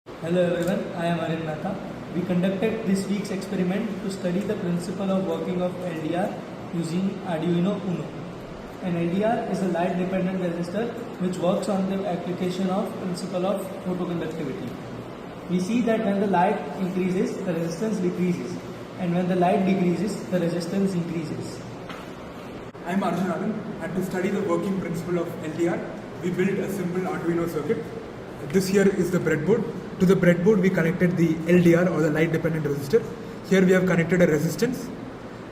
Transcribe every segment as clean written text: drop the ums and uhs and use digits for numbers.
Hello everyone, I am Arun Mehta. We conducted this week's experiment to study the principle of working of LDR using Arduino Uno. An LDR is a light dependent resistor which works on the application of principle of photoconductivity. We see that when the light increases, the resistance decreases, and when the light decreases, the resistance increases. I am Arjun Anand, and to study the working principle of LDR, we built a simple Arduino circuit. This here is the breadboard. To the breadboard, we connected the LDR or the light dependent resistor. Here we have connected a resistance.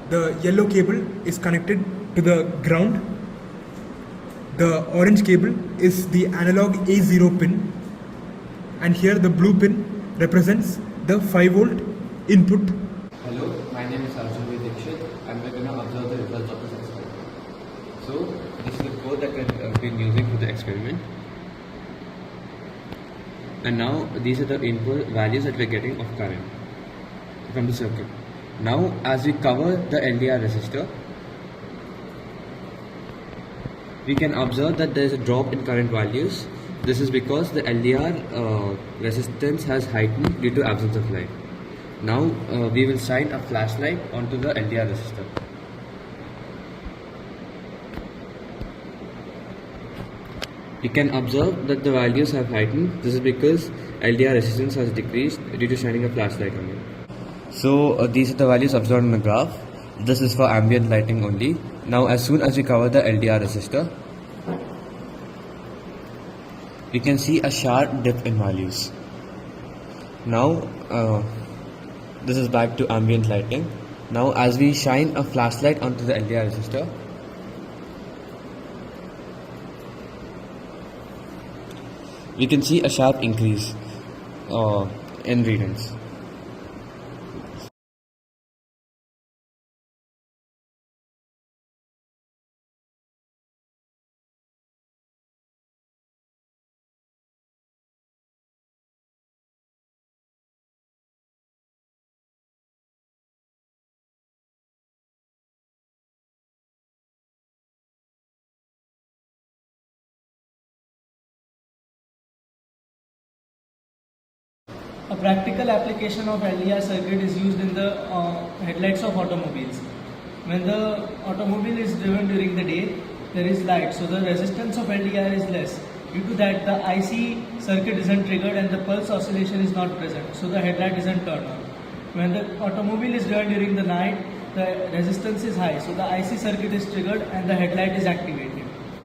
The yellow cable is connected to the ground. The orange cable is the analog A0 pin, and here the blue pin represents the 5-volt input. Hello, my name is Arjun Dikshit and we're going to observe the results of this experiment. So, this is the code that we've been using for the experiment. And now, these are the input values that we're getting of current from the circuit. Now, as we cover the LDR resistor, we can observe that there is a drop in current values. This is because the LDR resistance has heightened due to absence of light. Now we will shine a flashlight onto the LDR resistor. You can observe that the values have heightened. This is because LDR resistance has decreased due to shining a flashlight on it. So these are the values observed in the graph. This is for ambient lighting only. Now as soon as we cover the LDR resistor, we can see a sharp dip in values. Now this is back to ambient lighting. Now as we shine a flashlight onto the LDR resistor, we can see a sharp increase in readings. A practical application of LDR circuit is used in the headlights of automobiles. When the automobile is driven during the day, there is light, so the resistance of LDR is less. Due to that, the IC circuit isn't triggered and the pulse oscillation is not present, so the headlight isn't turned on. When the automobile is driven during the night, the resistance is high, so the IC circuit is triggered and the headlight is activated.